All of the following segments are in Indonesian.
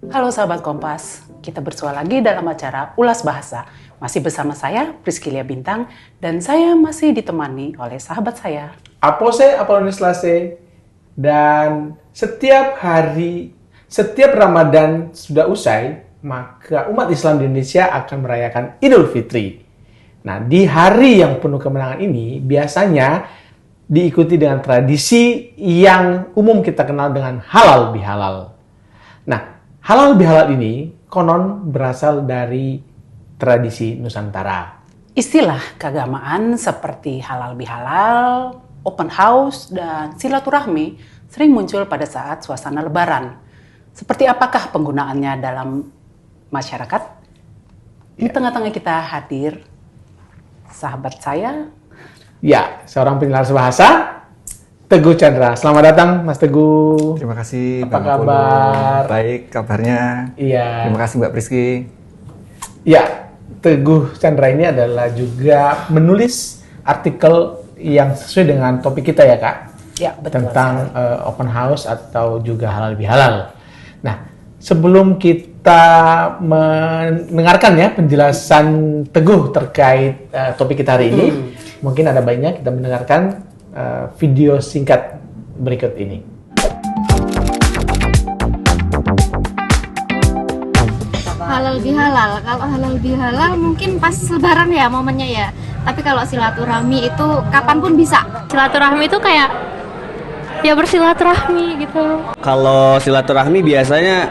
Halo sahabat Kompas, kita bersua lagi dalam acara Ulas Bahasa. Masih bersama saya, Priscilia Bintang, dan saya masih ditemani oleh sahabat saya, Apose Apolonis Lase. Dan setiap Ramadan sudah usai, maka umat Islam di Indonesia akan merayakan Idul Fitri. Nah, di hari yang penuh kemenangan ini, biasanya diikuti dengan tradisi yang umum kita kenal dengan halal bihalal. Nah, halal bihalal ini konon berasal dari tradisi Nusantara. Istilah keagamaan seperti halal bihalal, open house, dan silaturahmi sering muncul pada saat suasana lebaran. Seperti apakah penggunaannya dalam masyarakat? Di tengah-tengah kita hadir sahabat saya. Ya, seorang penjelas bahasa, Teguh Chandra. Selamat datang, Mas Teguh. Terima kasih. Apa kabar? Baik, kabarnya. Iya. Terima kasih Mbak Priski. Ya, Teguh Chandra ini adalah juga menulis artikel yang sesuai dengan topik kita ya, Kak? Ya, betul. Tentang open house atau juga halal bihalal. Nah, sebelum kita mendengarkan ya penjelasan Teguh terkait topik kita hari ini, mungkin ada baiknya kita mendengarkan video singkat berikut ini. Halal bihalal. Kalau halal bihalal mungkin pas lebaran ya momennya ya. Tapi kalau silaturahmi itu kapanpun bisa. Silaturahmi itu kayak ya bersilaturahmi gitu. Kalau silaturahmi biasanya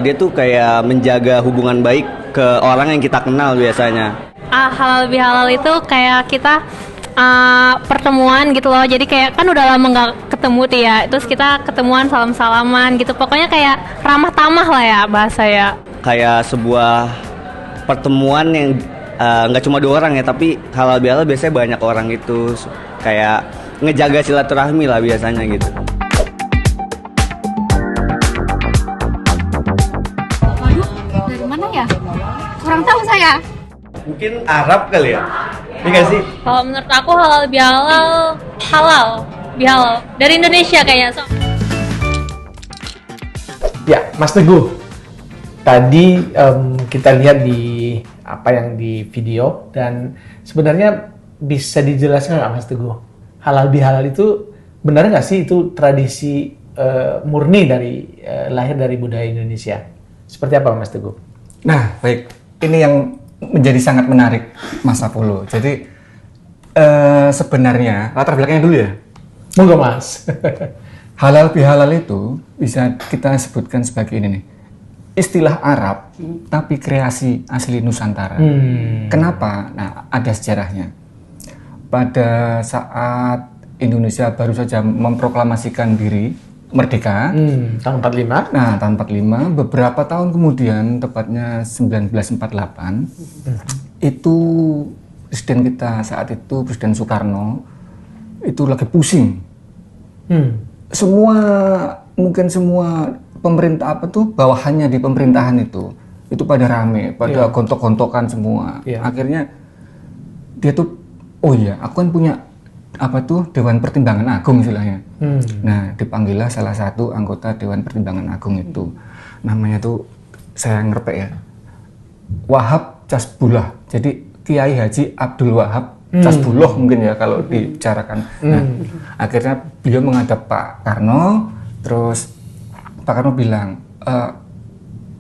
dia tuh kayak menjaga hubungan baik ke orang yang kita kenal biasanya. Halal bihalal itu kayak kita pertemuan gitu loh. Jadi kayak kan udah lama nggak ketemu tuh ya. Terus kita ketemuan salam-salaman gitu. Pokoknya kayak ramah tamah lah ya bahasa ya. Kayak sebuah pertemuan yang nggak cuma dua orang ya, tapi halal bihalal biasanya banyak orang itu kayak ngejaga silaturahmi lah biasanya gitu. Waduh, dari mana ya? Kurang tahu saya. Mungkin Arab kali ya? Iya nggak sih? Kalau menurut aku halal bihalal dari Indonesia kayaknya. Ya, Mas Teguh. Tadi kita lihat di di video, dan sebenarnya bisa dijelaskan nggak, Mas Teguh? Halal bihalal itu benar nggak sih itu tradisi murni dari lahir dari budaya Indonesia? Seperti apa, Mas Teguh? Nah, baik. Ini yang menjadi sangat menarik, Mas Apollo. Jadi sebenarnya latar belakangnya dulu ya. Monggo, Mas. Halal bihalal itu bisa kita sebutkan sebagai ini nih. Istilah Arab, tapi kreasi asli Nusantara. Kenapa? Nah, ada sejarahnya. Pada saat Indonesia baru saja memproklamasikan diri merdeka, tahun 45. Nah, tahun 45, beberapa tahun kemudian, tepatnya 1948, itu presiden kita saat itu, Presiden Soekarno, itu lagi pusing. Mungkin semua pemerintah bawahannya di pemerintahan itu pada rame, pada gontok-gontokan semua. Akhirnya dia tuh, oh iya, aku kan punya Dewan Pertimbangan Agung istilahnya. Nah, dipanggillah salah satu anggota Dewan Pertimbangan Agung itu. Namanya tuh saya ngerpek ya, Wahab Casbullah. Jadi Kiai Haji Abdul Wahab Casbullah mungkin ya kalau dibicarakan. Nah, akhirnya beliau menghadap Pak Karno, terus Pak Karno bilang,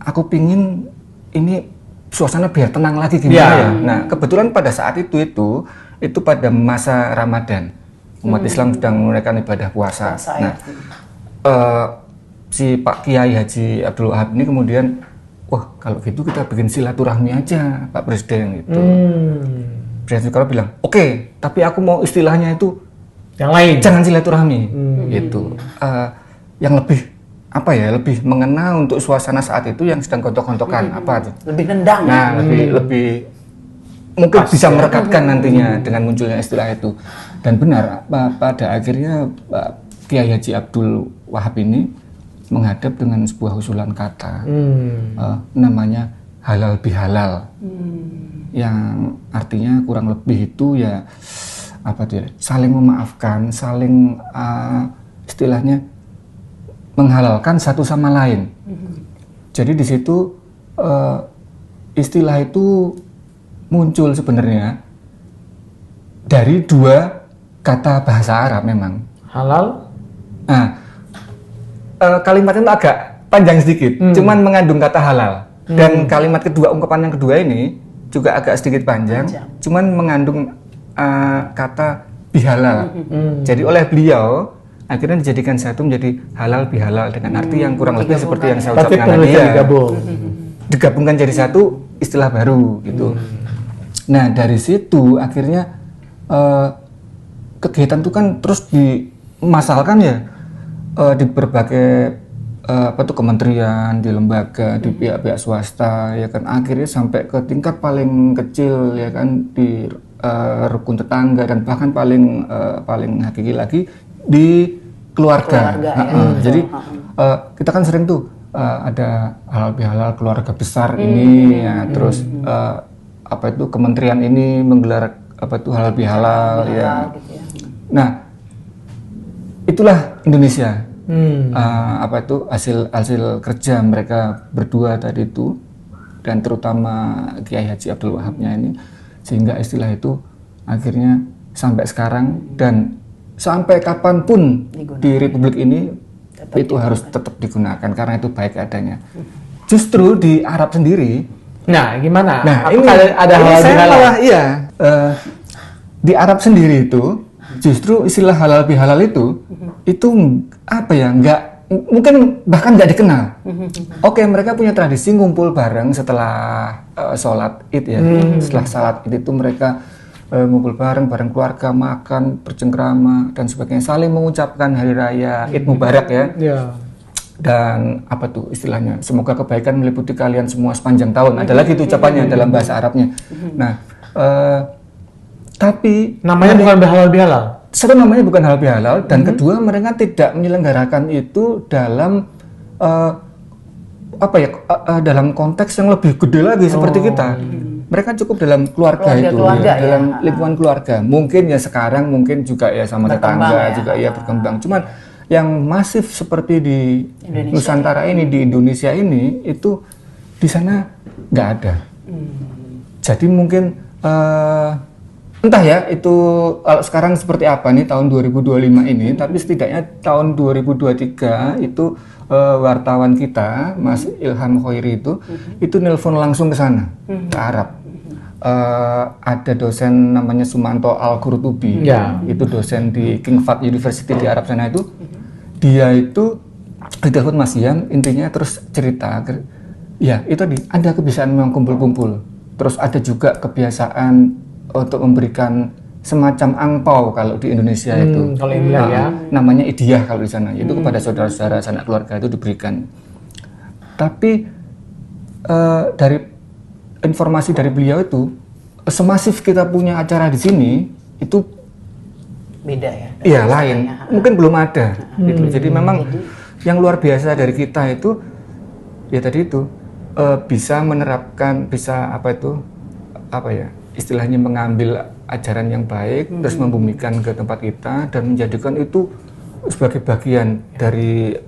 aku pingin ini suasana biar tenang lagi gimana ya. Nah, kebetulan pada saat itu pada masa Ramadan, umat Islam sedang menunaikan ibadah puasa. Nah, si Pak Kiai Haji Abdul Wahab ini kemudian, wah kalau gitu kita bikin silaturahmi aja Pak Presiden gitu. Presiden Soekarno bilang, oke, tapi aku mau istilahnya itu yang lain, jangan silaturahmi gitu. Yang lebih mengena untuk suasana saat itu yang sedang gontok-gontokan Lebih nendang. Nah, lebih mungkin bisa merekatkan nantinya dengan munculnya istilah itu. Dan benar, pada akhirnya Pak Kiai Haji Abdul Wahab ini menghadap dengan sebuah usulan kata, namanya halal bihalal, yang artinya kurang lebih itu ya saling memaafkan, saling istilahnya menghalalkan satu sama lain. Jadi di situ istilah itu muncul sebenarnya dari 2 kata bahasa Arab memang. Halal. Nah, kalimatnya itu agak panjang sedikit, cuman mengandung kata halal. Dan kalimat kedua, ungkapan yang kedua ini juga agak sedikit panjang, cuman mengandung kata bihalal. Jadi oleh beliau akhirnya dijadikan satu menjadi halal bihalal dengan arti yang kurang lebih seperti yang saya ucapkan tadi ya. Digabungkan jadi satu istilah baru gitu. Nah dari situ akhirnya kegiatan itu kan terus dimasalkan ya di berbagai kementerian, di lembaga, di pihak-pihak swasta ya kan, akhirnya sampai ke tingkat paling kecil ya kan, di rukun tetangga, dan bahkan paling hakiki lagi di keluarga ya. Jadi kita kan sering tuh ada halal bihalal keluarga besar ini ya, terus kementerian ini menggelar halal bihalal ya. Gitu ya. Nah itulah Indonesia. Hasil kerja mereka berdua tadi itu, dan terutama Kiai Haji Abdul Wahabnya ini, sehingga istilah itu akhirnya sampai sekarang dan sampai kapanpun di Republik ini itu harus tetap digunakan karena itu baik adanya. Justru di Arab sendiri, gimana? Nah, ini ada halal bihalal. Iya, di Arab sendiri itu justru istilah halal bihalal itu mungkin bahkan nggak dikenal. Oke, mereka punya tradisi ngumpul bareng setelah sholat Id ya. Setelah sholat Id itu mereka ngumpul bareng keluarga, makan, bercengkrama dan sebagainya, saling mengucapkan hari raya Id Mubarak ya. Dan istilahnya, semoga kebaikan meliputi kalian semua sepanjang tahun. Ada lagi itu ucapannya dalam bahasa Arabnya. Nah, tapi namanya bukan halal bihalal. Satu, namanya bukan halal bihalal, dan kedua mereka tidak menyelenggarakan itu dalam dalam konteks yang lebih gede lagi seperti kita. Mereka cukup dalam keluarga itu, dalam lingkungan keluarga. Mungkin ya sekarang mungkin juga ya sama tetangga juga ya berkembang. Cuman yang masif seperti di Nusantara ini, di Indonesia ini, itu di sana nggak ada. Jadi mungkin entah ya itu kalau sekarang seperti apa nih tahun 2025 ini, tapi setidaknya tahun 2023 itu wartawan kita Mas Ilham Khairi itu nelpon langsung ke sana, ke Arab. Ada dosen namanya Sumanto Al-Qurtubi, itu dosen di King Fahd University di Arab sana itu. Dia itu ditelepon Mas Ian, intinya terus cerita, ya itu ada kebiasaan memang kumpul-kumpul. Terus ada juga kebiasaan untuk memberikan semacam angpau kalau di Indonesia itu. Kalau ya. Namanya idiyah kalau di sana, itu kepada saudara-saudara sanak keluarga itu diberikan. Tapi dari informasi dari beliau itu, semasif kita punya acara di sini itu beda ya. Iya lain, mungkin belum ada. Gitu. Jadi memang yang luar biasa dari kita itu ya tadi itu bisa menerapkan, istilahnya mengambil ajaran yang baik, terus membumikan ke tempat kita dan menjadikan itu sebagai bagian dari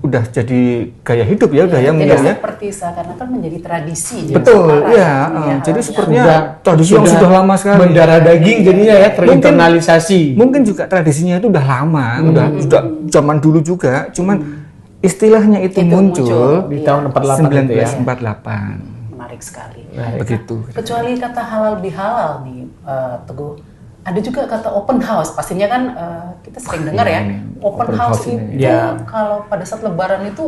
udah jadi gaya hidup ya, udah ya mungkin ya. Seperti seakan-akan menjadi tradisi. Betul, ya. Jadi sepertinya tradisi yang sudah lama sekali. Mendarah daging jadinya ya, terinternalisasi. Mungkin juga tradisinya itu udah lama, sudah zaman dulu juga, cuman istilahnya itu muncul di tahun 1948. Menarik sekali. Begitu. Kecuali kata halal bihalal nih, Teguh. Ada juga kata open house. Pastinya kan kita sering dengar ya. Open house itu kalau pada saat Lebaran itu,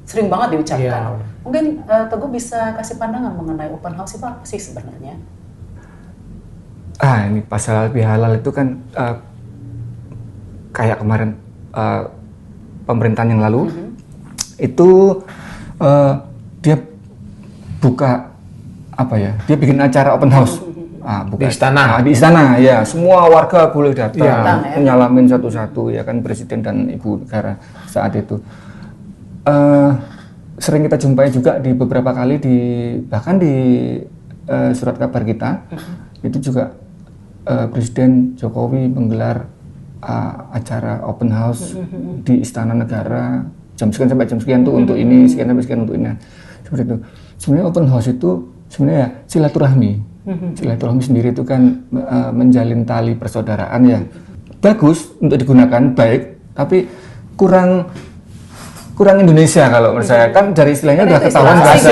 sering banget diucapkan. Mungkin Teguh bisa kasih pandangan mengenai open house itu apa sih sebenarnya? Ini pas halal bihalal itu kan kayak kemarin pemerintahan yang lalu itu dia buka dia bikin acara open house. Di istana. Di istana ya, semua warga boleh datang, nyalamin satu-satu ya kan, presiden dan ibu negara saat itu. Sering kita jumpai juga di beberapa kali bahkan di surat kabar kita itu juga Presiden Jokowi menggelar acara open house di Istana Negara jam sekian sampai jam sekian tuh untuk ini, sekian sampai sekian untuk ini. Seperti itu. Sebenarnya open house itu sebenarnya ya silaturahmi. Silaturahmi sendiri itu kan menjalin tali persaudaraan ya. Bagus untuk digunakan, baik, tapi kurang Indonesia kalau menurut saya. Kan dari istilahnya udah ketahuan bahasa.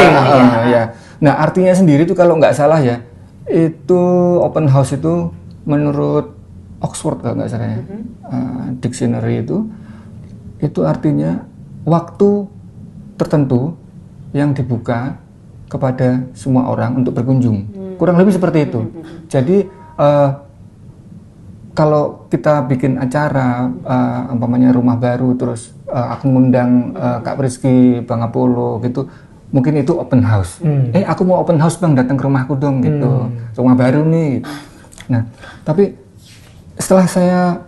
Ya. Nah, artinya sendiri itu kalau nggak salah ya, itu open house itu menurut Oxford kalau nggak salah ya, dictionary itu artinya waktu tertentu yang dibuka kepada semua orang untuk berkunjung. Kurang lebih seperti itu. Jadi kalau kita bikin acara umpamanya rumah baru, terus aku ngundang Kak Rizky, Bang Apollo gitu, mungkin itu open house. Aku mau open house Bang, datang ke rumahku dong gitu. Rumah baru nih. Nah, tapi setelah saya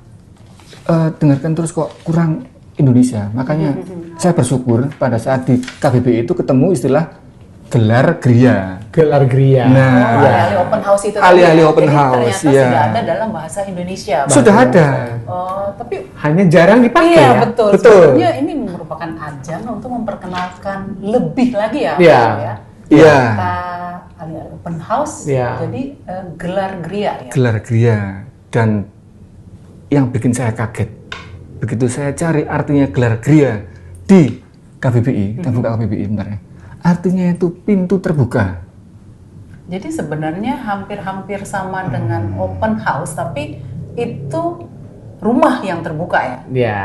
dengarkan terus kok kurang Indonesia. Makanya saya bersyukur pada saat di KBBI itu ketemu istilah gelar geria. Gelar geria. Nah, alih-alih open house itu. Alih-alih open Jadi house, ternyata ya. sudah ada dalam bahasa Indonesia. Sudah ada. Oh, tapi Hanya jarang dipakai iya, ya. betul. Sebenarnya ini merupakan ajang untuk memperkenalkan lebih lagi ya. Iya. Ya. Iya. Kata alih-alih open house, Iya. jadi gelar geria ya. Gelar geria. Dan yang bikin saya kaget, begitu saya cari artinya gelar geria di KBBI, kita buka KBBI bentar ya. Artinya itu pintu terbuka. Jadi sebenarnya hampir-hampir sama dengan open house, tapi itu rumah yang terbuka ya. Ya.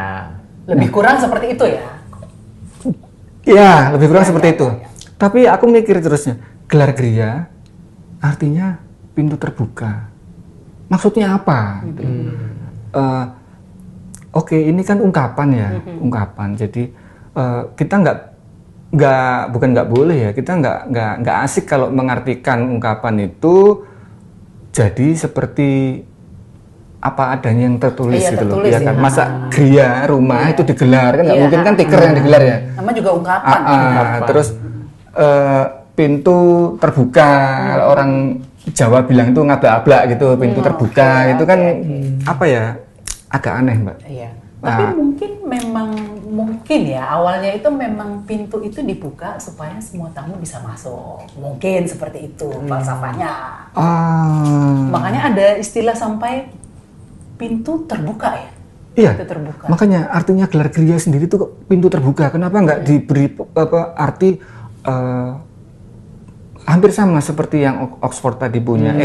Lebih kurang seperti itu ya. Ya, lebih kurang seperti itu. Tapi aku mikir terusnya, gelar geria artinya pintu terbuka. Maksudnya apa? Gitu. Oke, ini kan ungkapan ya, ungkapan. Jadi kita bukan nggak boleh ya, kita nggak asik kalau mengartikan ungkapan itu jadi seperti apa adanya yang tertulis Iya, gitu loh, tertulis ya kan? ya. Masa geria rumah itu digelar kan nggak Iya. mungkin kan tiker yang digelar ya. Nama juga ungkapan. Terus pintu terbuka, kalau orang Jawa bilang itu ngabla-abla gitu, pintu terbuka itu kan apa ya, agak aneh Mbak. Iya. Tapi mungkin ya awalnya itu memang pintu itu dibuka supaya semua tamu bisa masuk. Mungkin seperti itu falsafahnya. Makanya ada istilah sampai pintu terbuka ya. Iya. Pintu terbuka. Makanya artinya gelar geria sendiri itu pintu terbuka. Kenapa nggak diberi arti hampir sama seperti yang Oxford tadi punya,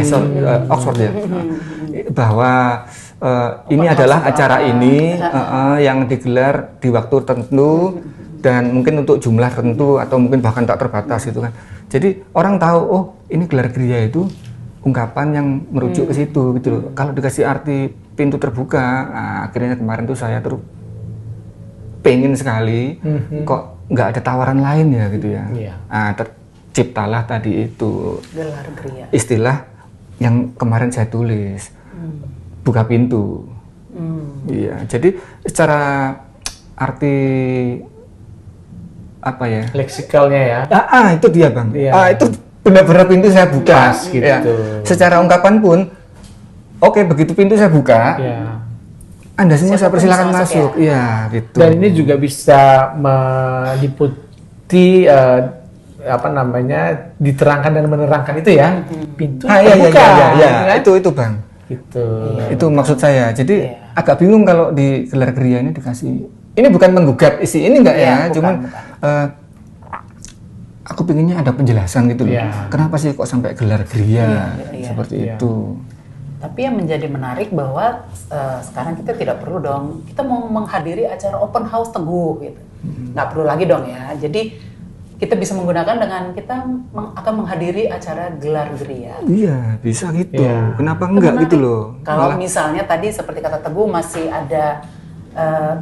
Oxford ya, bahwa ini adalah acara ini yang digelar di waktu tertentu dan mungkin untuk jumlah tertentu atau mungkin bahkan tak terbatas gitu kan. Jadi orang tahu, oh ini gelar geria itu ungkapan yang merujuk ke situ gitu loh. Kalau dikasih arti pintu terbuka, akhirnya kemarin tuh saya tuh pengen sekali, kok nggak ada tawaran lain ya gitu ya. Terciptalah tadi itu gelar geria. istilah yang kemarin saya tulis, buka pintu. Iya, jadi secara arti apa ya? Leksikalnya ya. Itu dia Bang. Iya. Itu benar-benar pintu saya buka. Pas gitu. Ya. Secara ungkapan pun, oke, begitu pintu saya buka, Anda semua saya persilakan masuk. Iya, gitu. Dan ini juga bisa meliputi diterangkan dan menerangkan itu ya. Pintu terbuka. Iya. Itu Bang. Gitu. Itu maksud saya. Jadi agak bingung kalau di gelar geria ini dikasih. Ini bukan menggugat isi ini enggak ya? Cuman aku pinginnya ada penjelasan gitu loh. Kenapa sih kok sampai gelar geria seperti itu? Tapi yang menjadi menarik bahwa sekarang kita tidak perlu dong, kita mau menghadiri acara open house Teguh gitu. Nggak perlu lagi dong ya. Jadi kita bisa menggunakan dengan kita akan menghadiri acara gelar geria. Iya, bisa gitu. Kenapa enggak gitu loh? Kalau misalnya tadi seperti kata Teguh masih ada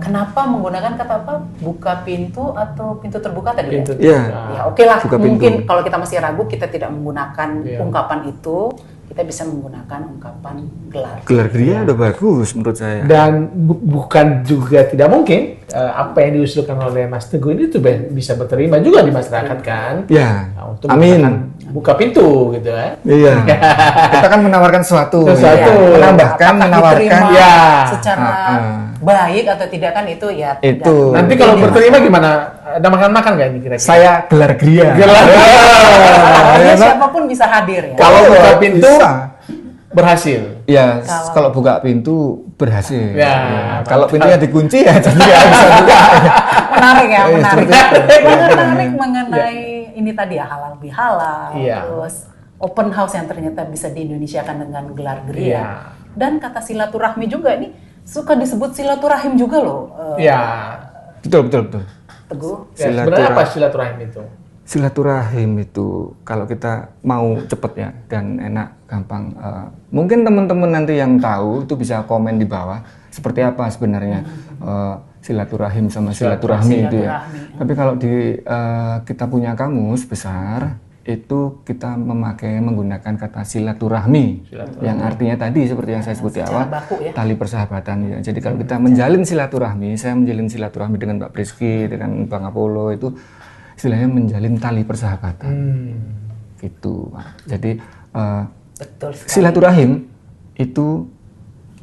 kenapa menggunakan kata apa? Buka pintu atau pintu terbuka tadi Pintu ya? terbuka. Ya oke lah, Buka mungkin pintu. kalau kita masih ragu kita tidak menggunakan ungkapan itu, kita bisa menggunakan ungkapan gelar. Gelar geria udah bagus menurut saya. Dan bukan juga tidak mungkin apa yang diusulkan oleh Mas Teguh ini tuh bisa diterima juga di masyarakat kan? Ya, Untuk amin. buka pintu gitu kan? Iya. Kita kan menawarkan sesuatu. Sesuatu. Ya. Menambahkan, Apakah menawarkan. diterima Ya. secara baik atau tidak kan itu ya. Itu. Nanti kalau berterima gimana? Ada makan-makan nggak ini kira-kira? Saya gelar gria. Ya, siapapun bisa hadir ya. Kalau buka pintu bisa. berhasil. Ya, kalau buka pintu berhasil. Ya, kalau pintunya dikunci ya jadi nggak bisa buka. Menarik ya, menarik. seperti itu. Menarik mengenai ini tadi ya, halal bihalal, Iya. terus open house yang ternyata bisa di Indonesia kan dengan gelar geria. Iya. Dan kata silaturahmi juga ini suka disebut silaturahim juga loh. Ya. Betul. Teguh. Ya, sebenarnya apa silaturahim itu? Silaturahim itu kalau kita mau cepet ya dan enak, gampang. Mungkin teman-teman nanti yang tahu itu bisa komen di bawah seperti apa sebenarnya silaturahim sama silaturahmi itu ya. Tapi kalau di kita punya kamus besar itu kita menggunakan kata silaturahmi yang artinya tadi seperti yang saya sebut di awal, ya? tali persahabatan ya. Jadi kalau kita menjalin silaturahmi, saya menjalin silaturahmi dengan Mbak Priski, dengan Bang Apollo itu istilahnya menjalin tali persahabatan. Gitu, Pak. Jadi Betul sekali. silaturahim itu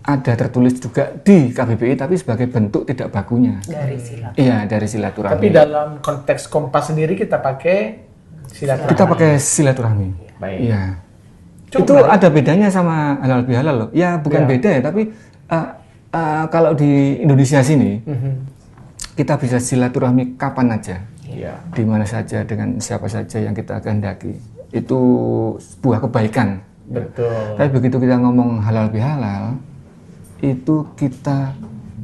ada tertulis juga di KBBI tapi sebagai bentuk tidak bakunya. Dari silaturahmi. Iya, dari silaturahmi. Tapi dalam konteks Kompas sendiri kita pakai silaturahmi. Kita pakai silaturahmi. Baik. Iya. Cukup itu menarik. ada bedanya sama halal bihalal loh. Ya bukan Ya. beda ya, tapi kalau di Indonesia sini kita bisa silaturahmi kapan aja, Iya. di mana saja dengan siapa saja yang kita kehendaki. Itu sebuah kebaikan. Betul. Tapi begitu kita ngomong halal bihalal, itu kita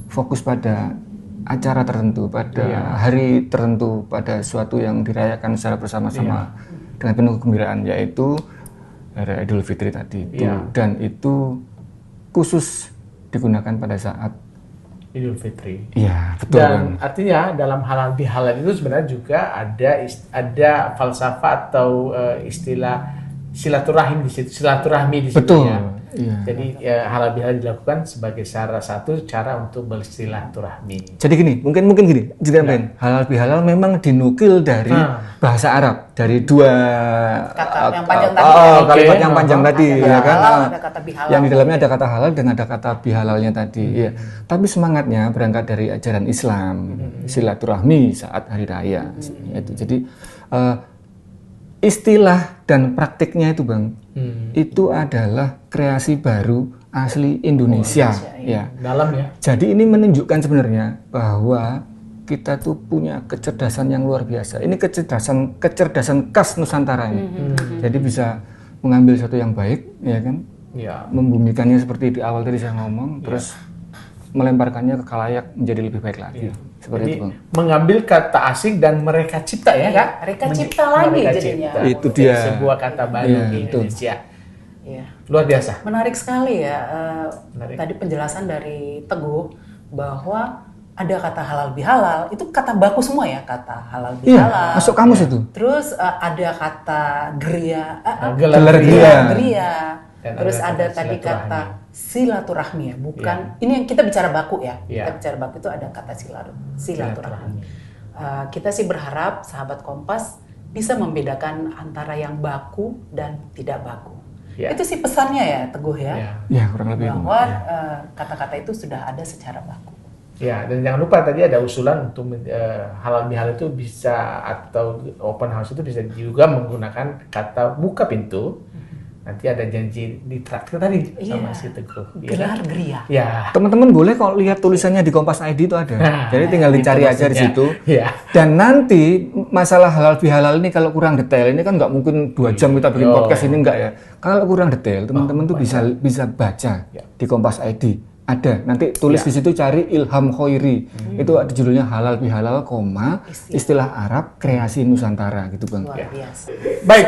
fokus pada acara tertentu, pada hari tertentu, pada suatu yang dirayakan secara bersama-sama dengan penuh kegembiraan, yaitu hari Idul Fitri tadi itu. Dan itu khusus digunakan pada saat Idul Fitri. iya betul Dan Bang. artinya dalam halal bihalal itu sebenarnya juga ada falsafah atau istilah silaturahim di situ, silaturahmi di situ Betul. ya. Iya. Jadi halal bihalal dilakukan sebagai salah satu cara untuk bersilaturahmi. Jadi gini, mungkin gini, jadi Ben, halal bihalal memang dinukil dari bahasa Arab, dari dua Kata yang panjang tadi. kalimat yang panjang tadi, Ada ya kata kan? halal, ada kata bihalal. Yang di dalamnya ada kata halal dan ada kata bihalalnya tadi. Ya. Tapi semangatnya berangkat dari ajaran Islam, silaturahmi saat hari raya. Itu. Jadi istilah dan praktiknya itu Bang, itu adalah kreasi baru asli Indonesia. Ya. Dalam ya. Jadi ini menunjukkan sebenarnya bahwa kita tuh punya kecerdasan yang luar biasa. Ini kecerdasan khas Nusantara ini. Jadi bisa mengambil sesuatu yang baik, ya kan? Ya. Membumikannya seperti di awal tadi saya ngomong, terus melemparkannya ke khalayak menjadi lebih baik lagi. Seperti Jadi itu, Bang. mengambil kata asing dan mereka cipta ya, Kak? Mereka cipta lagi Mereka jadinya. cipta. Itu dia. Sebuah kata baru Iya, di betul. Indonesia. Iya. Luar biasa. Menarik sekali ya. Menarik. Tadi penjelasan dari Teguh bahwa ada kata halal bihalal, itu kata baku semua ya, kata halal Iya, bihalal. masuk kamus itu. Terus ada kata geria, Gelar geria. Dan Terus ada ada kata tadi silaturahmi. kata silaturahmi ya, bukan. Ini yang kita bicara baku ya. Iya. Kita bicara baku itu ada kata silaturahmi. Kita sih berharap sahabat Kompas bisa membedakan antara yang baku dan tidak baku. Ya. Itu sih pesannya ya, Teguh ya. Ya. Ya, kurang lebih. Bang. Bahwa kata-kata itu sudah ada secara baku. Ya, dan jangan lupa tadi ada usulan untuk halal bihalal itu bisa, atau open house itu bisa juga menggunakan kata buka pintu. Nanti ada janji di traktir tadi sama si Teguh. Iya Gelar kan? geria. Ya. Teman-teman boleh kalau lihat tulisannya di Kompas ID itu ada. Nah, Jadi tinggal itu dicari aja di maksudnya. situ. Iya. Dan nanti masalah halal bihalal ini kalau kurang detail, ini kan nggak mungkin 2 jam kita bikin podcast ini enggak ya. Kalau kurang detail, teman-teman tuh bisa baca di Kompas ID. Ada, nanti tulis di situ cari Ilham Khairi. Itu ada judulnya halal bihalal, istilah Arab kreasi Nusantara gitu Bang. Luar biasa. Baik,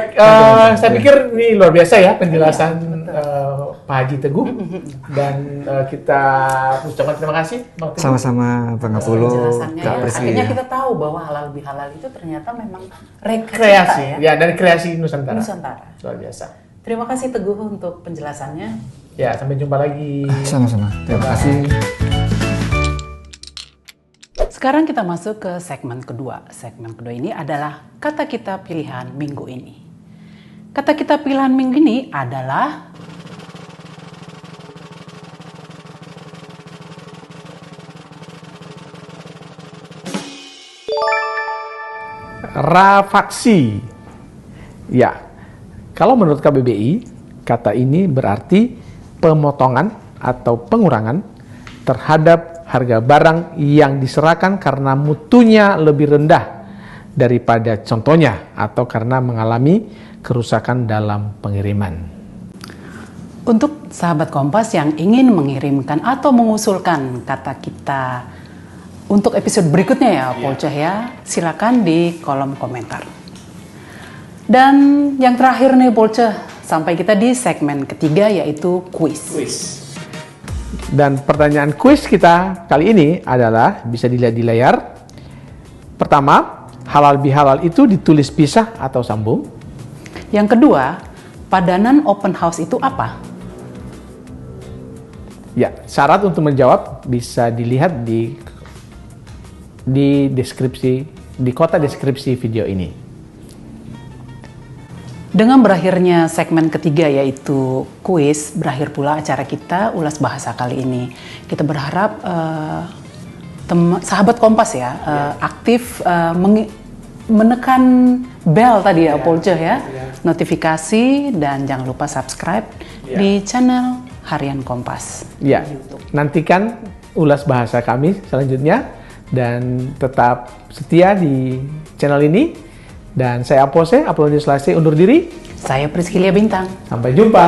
saya pikir ini luar biasa ya penjelasan Pak Haji Teguh, dan kita ucapkan terima kasih Bang Teguh. Sama-sama Bang Apollo, Penjelasannya Kak ya. Priski Akhirnya ya. kita tahu bahwa halal bihalal itu ternyata memang Kreasi, ya. ya, dari kreasi Nusantara. Nusantara. Luar biasa. Terima kasih Teguh untuk penjelasannya. Ya, sampai jumpa lagi. Sama-sama. Terima kasih. Sekarang kita masuk ke segmen kedua. Segmen kedua ini adalah kata kita pilihan minggu ini. Kata kita pilihan minggu ini adalah rafaksi. Ya, kalau menurut KBBI, kata ini berarti pemotongan atau pengurangan terhadap harga barang yang diserahkan karena mutunya lebih rendah daripada contohnya atau karena mengalami kerusakan dalam pengiriman. Untuk sahabat Kompas yang ingin mengirimkan atau mengusulkan kata kita untuk episode berikutnya ya, Polceh ya, silakan di kolom komentar. Dan yang terakhir nih Polceh, sampai kita di segmen ketiga yaitu kuis. Dan pertanyaan kuis kita kali ini adalah, bisa dilihat di layar. Pertama, halal bihalal itu ditulis pisah atau sambung? Yang kedua, padanan open house itu apa? Ya, syarat untuk menjawab bisa dilihat di deskripsi, di kotak deskripsi video ini. Dengan berakhirnya segmen ketiga yaitu kuis, berakhir pula acara kita Ulas Bahasa kali ini. Kita berharap sahabat Kompas ya, aktif menekan bel tadi ya, Polceh ya, notifikasi, dan jangan lupa subscribe di channel Harian Kompas. Ya, nantikan ulas bahasa kami selanjutnya dan tetap setia di channel ini. Dan saya Apose, Apolonius Lase undur diri. Saya Priscilia Bintang. Sampai jumpa.